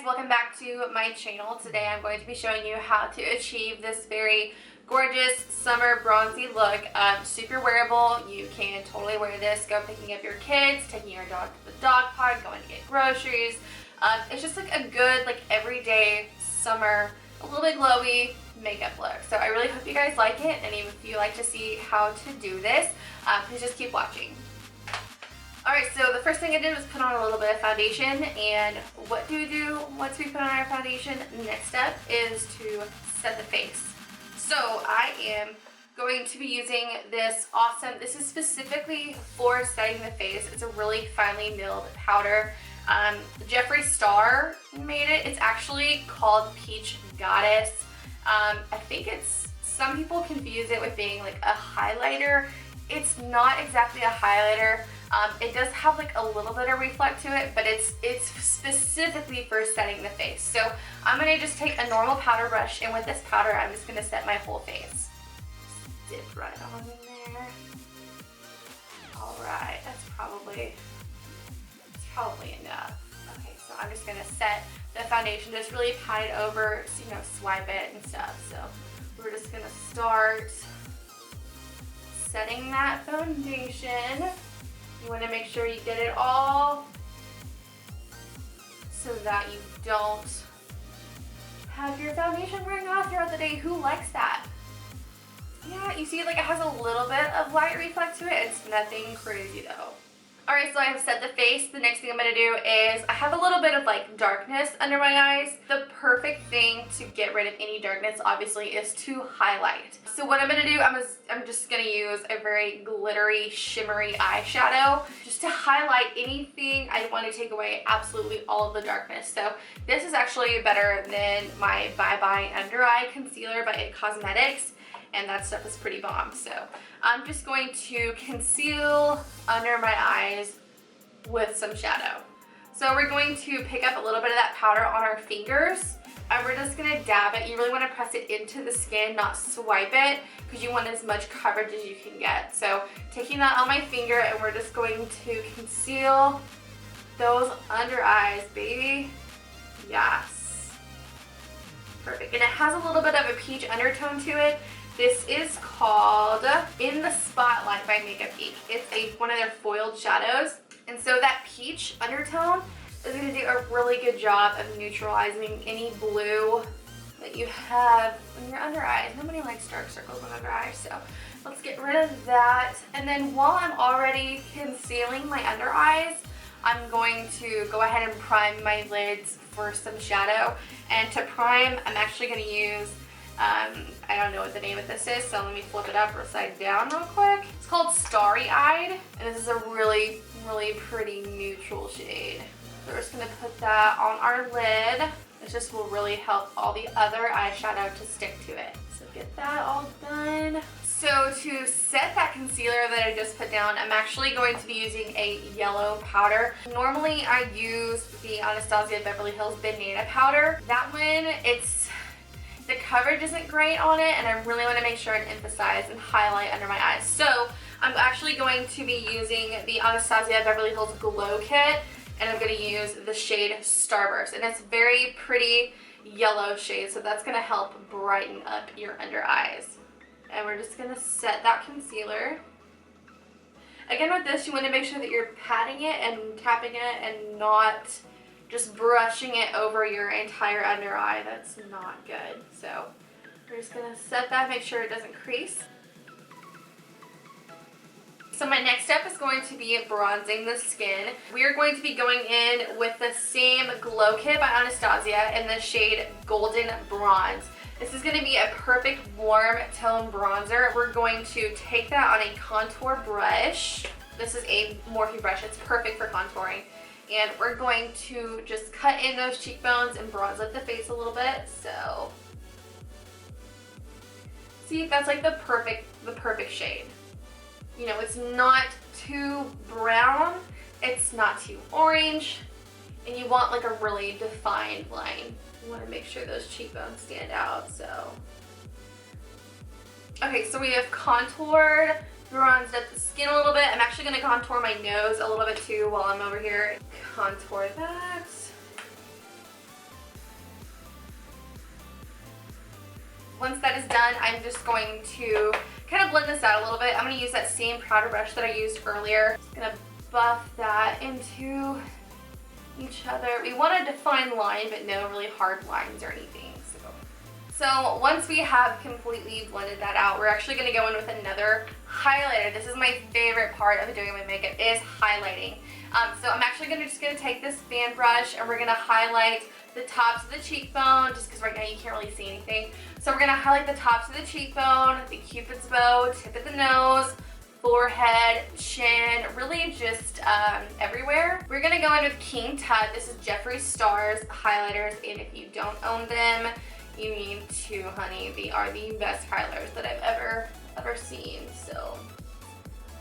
welcome back to my channel. Today I'm going to be showing you how to achieve this very gorgeous summer bronzy look. Super wearable. You can totally wear this, go picking up your kids, taking your dog to the dog park, going to get groceries. It's just like a good like everyday summer, a little bit glowy makeup look. So I really hope you guys like it, and if you like to see how to do this, please just keep watching. Alright, so the first thing I did was put on a little bit of foundation, and what do we do once we put on our foundation? Next step is to set the face. So I am going to be using this this is specifically for setting the face. It's a really finely milled powder. Jeffree Star made it. It's actually called Peach Goddess. I think some people confuse it with being like a highlighter. It's not exactly a highlighter. It does have like a little bit of reflect to it, but it's specifically for setting the face. So I'm going to just take a normal powder brush, and with this powder I'm just going to set my whole face. Dip right on in there. Alright, that's probably enough. Okay, so I'm just going to set the foundation, just really pat it over, so, you know, swipe it and stuff. So we're just going to start setting that foundation. You want to make sure you get it all so that you don't have your foundation wearing off throughout the day. Who likes that? Yeah, you see like it has a little bit of light reflect to it. It's nothing crazy though. Alright, so I have set the face. The next thing I'm going to do is I have a little bit of like darkness under my eyes. The perfect thing to get rid of any darkness obviously is to highlight. So what I'm going to do, I'm just going to use a very glittery, shimmery eyeshadow just to highlight anything. I want to take away absolutely all of the darkness. So this is actually better than my Bye Bye Under Eye Concealer by It Cosmetics. And that stuff is pretty bomb. So I'm just going to conceal under my eyes with some shadow. So we're going to pick up a little bit of that powder on our fingers, and we're just going to dab it. You really want to press it into the skin, not swipe it, because you want as much coverage as you can get. So taking that on my finger, and we're just going to conceal those under eyes, baby. Yes. Perfect. And it has a little bit of a peach undertone to it. This is called In the Spotlight by Makeup Geek. It's one of their foiled shadows. And so that peach undertone is going to do a really good job of neutralizing any blue that you have in your under eyes. Nobody likes dark circles on under eyes, so let's get rid of that. And then while I'm already concealing my under eyes, I'm going to go ahead and prime my lids for some shadow. And to prime, I'm actually going to use I don't know what the name of this is, so let me flip it up upside down real quick. It's called Starry Eyed, and this is a really, really pretty neutral shade. So we're just going to put that on our lid. This just will really help all the other eyeshadow to stick to it. So get that all done. So to set that concealer that I just put down, I'm actually going to be using a yellow powder. Normally I use the Anastasia Beverly Hills Banana powder. That one, the coverage isn't great on it, and I really want to make sure and emphasize and highlight under my eyes. So I'm actually going to be using the Anastasia Beverly Hills Glow Kit, and I'm going to use the shade Starburst. And it's very pretty yellow shade, so that's going to help brighten up your under eyes. And we're just going to set that concealer. Again, with this, you want to make sure that you're patting it and tapping it and not just brushing it over your entire under eye. That's not good. So we're just going to set that, make sure it doesn't crease. So my next step is going to be bronzing the skin. We are going to be going in with the same Glow Kit by Anastasia in the shade Golden Bronze. This is going to be a perfect warm tone bronzer. We're going to take that on a contour brush. This is a Morphe brush. It's perfect for contouring. And we're going to just cut in those cheekbones and bronze up the face a little bit. So, see, that's like the perfect shade. You know, it's not too brown, it's not too orange, and you want like a really defined line. You want to make sure those cheekbones stand out. So, okay, so we have contoured, bronzed up the skin a little bit. I'm actually going to contour my nose a little bit too while I'm over here. Contour that. Once that is done, I'm just going to kind of blend this out a little bit. I'm going to use that same powder brush that I used earlier. Just going to buff that into each other. We want a defined line, but no really hard lines or anything. So once we have completely blended that out, we're actually going to go in with another highlighter. This is my favorite part of doing my makeup, is highlighting. So I'm actually just going to take this fan brush and we're going to highlight the tops of the cheekbone, just because right now you can't really see anything. So we're going to highlight the tops of the cheekbone, the cupid's bow, tip of the nose, forehead, chin, really just everywhere. We're going to go in with King Tut. This is Jeffree Star's highlighters, and if you don't own them, you need to, honey. They are the best highlighters that I've ever seen. So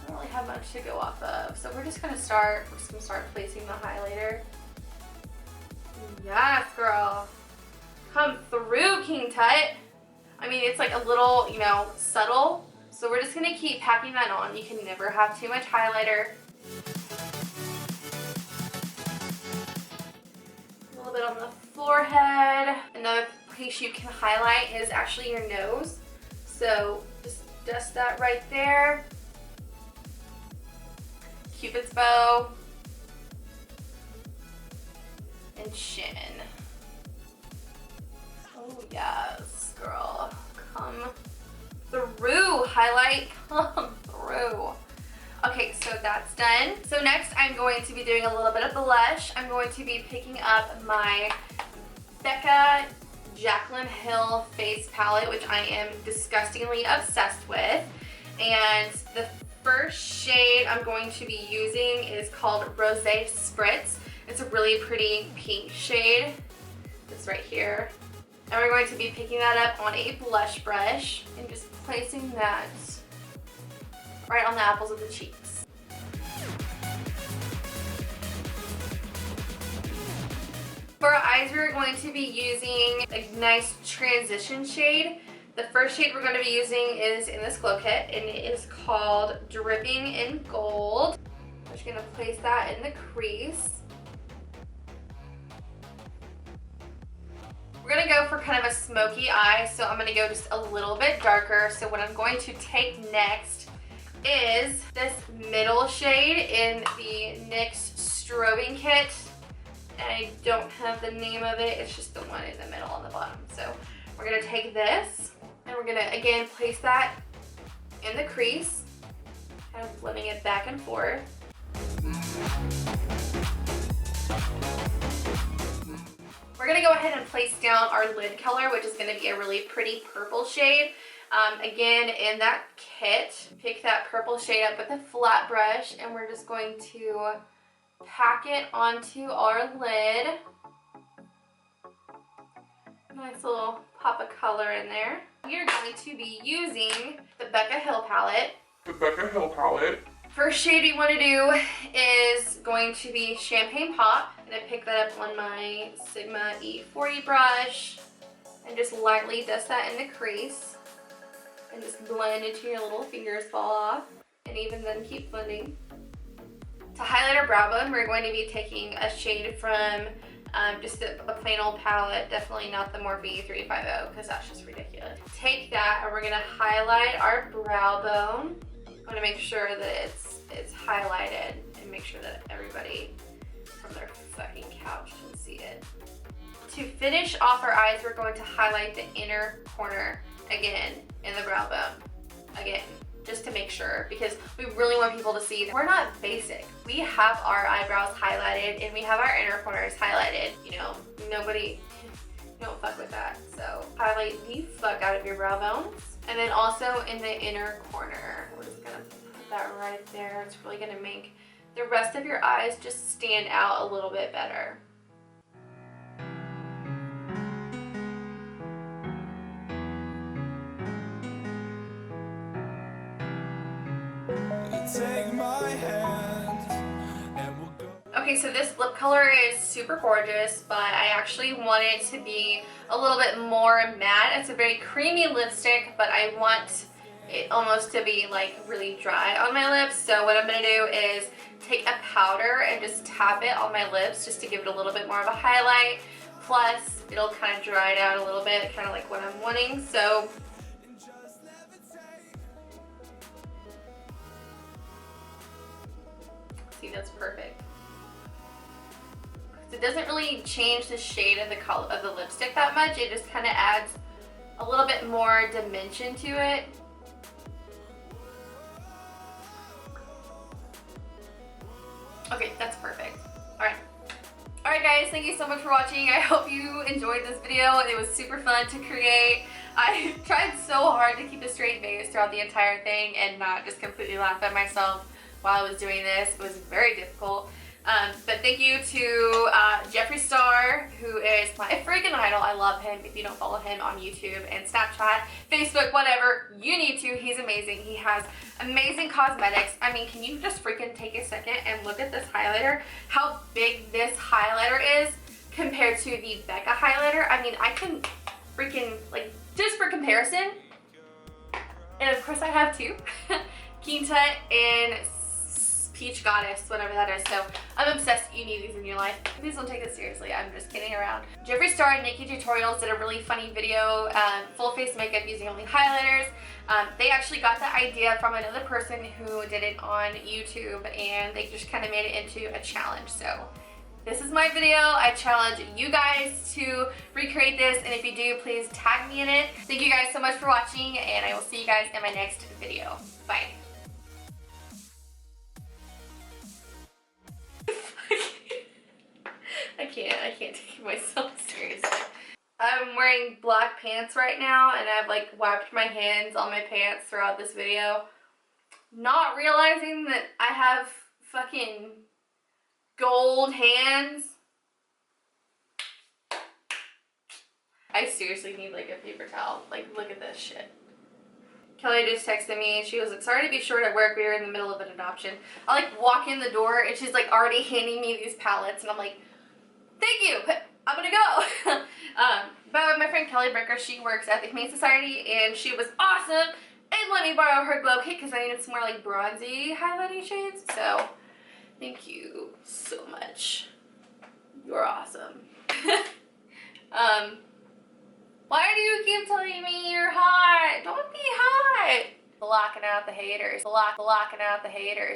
I don't really have much to go off of. So we're just gonna start placing the highlighter. Yes, girl. Come through, King Tut. I mean, it's like a little, you know, subtle. So we're just gonna keep packing that on. You can never have too much highlighter. A little bit on the forehead. Another place you can highlight is actually your nose. So just dust that right there. Cupid's bow. And chin. Oh yes, girl. Come through. Highlight, come through. Okay, so that's done. So next I'm going to be doing a little bit of blush. I'm going to be picking up my BECCA JACLYN Hill face palette, which I am disgustingly obsessed with. And the first shade I'm going to be using is called Rosé Spritz. It's a really pretty pink shade. It's right here. And we're going to be picking that up on a blush brush and just placing that right on the apples of the cheeks. For our eyes, we're going to be using a nice transition shade. The first shade we're going to be using is in this glow kit, and it is called Dripping in Gold. I'm just going to place that in the crease. We're going to go for kind of a smoky eye, so I'm going to go just a little bit darker. So what I'm going to take next is this middle shade in the NYX Strobe Kit. And I don't have the name of it, it's just the one in the middle on the bottom. So we're going to take this and we're going to again place that in the crease, kind of blending it back and forth. We're going to go ahead and place down our lid color, which is going to be a really pretty purple shade. Again, in that kit, pick that purple shade up with a flat brush, and we're just going to pack it onto our lid. Nice little pop of color in there. We are going to be using the BECCA Hill palette. First shade we want to do is going to be Champagne Pop. I'm going to pick that up on my Sigma E40 brush and just lightly dust that in the crease and just blend until your little fingers fall off, and even then keep blending. To highlight our brow bone, we're going to be taking a shade from just a plain old palette, definitely not the Morphe 350 because that's just ridiculous. Take that and we're going to highlight our brow bone. I'm going to make sure that it's highlighted and make sure that everybody from their fucking couch can see it. To finish off our eyes, we're going to highlight the inner corner again in the brow bone. Again, just to make sure, because we really want people to see that we're not basic. We have our eyebrows highlighted and we have our inner corners highlighted. You know, nobody, don't fuck with that. So highlight the fuck out of your brow bones. And then also in the inner corner, we're just gonna put that right there. It's really gonna make the rest of your eyes just stand out a little bit better. Take my hand and we'll go. Okay, so this lip color is super gorgeous, but I actually want it to be a little bit more matte. It's a very creamy lipstick, but I want it almost to be like really dry on my lips. So what I'm gonna do is take a powder and just tap it on my lips just to give it a little bit more of a highlight. Plus, it'll kind of dry it out a little bit, kind of like what I'm wanting. So, see, that's perfect. It doesn't really change the shade of the color of the lipstick that much. It just kind of adds a little bit more dimension to it. Okay, that's perfect. Alright. Alright guys, thank you so much for watching. I hope you enjoyed this video. It was super fun to create. I tried so hard to keep a straight face throughout the entire thing and not just completely laugh at myself while I was doing this. It was very difficult. But thank you to Jeffree Star, who is my freaking idol. I love him. If you don't follow him on YouTube and Snapchat, Facebook, whatever, you need to. He's amazing. He has amazing cosmetics. I mean, can you just freaking take a second and look at this highlighter? How big this highlighter is compared to the BECCA highlighter. I mean, I can freaking, like, just for comparison. And of course I have two. Quinta and Peach Goddess, whatever that is. So I'm obsessed. You need these in your life. Please don't take this seriously. I'm just kidding around. Jeffree Star and Nikki Tutorials did a really funny video, full face makeup using only highlighters. They actually got the idea from another person who did it on YouTube, and they just kind of made it into a challenge. So this is my video. I challenge you guys to recreate this, and if you do, please tag me in it. Thank you guys so much for watching, and I will see you guys in my next video. Bye. I can't take myself seriously. I'm wearing black pants right now, and I've like wiped my hands on my pants throughout this video, not realizing that I have fucking gold hands. I seriously need like a paper towel. Like, look at this shit. Kelly just texted me and she was like, sorry to be short at work, we were in the middle of an adoption. I like walk in the door and she's like already handing me these palettes, and I'm like, thank you, I'm gonna go. But my friend Kelly Bricker, she works at the Humane Society, and she was awesome and let me borrow her glow kit because I needed some more like bronzy highlighting shades. So thank you so much. You're awesome. Why do you keep telling me you're hot? Don't be hot. Blocking out the haters. Blocking out the haters.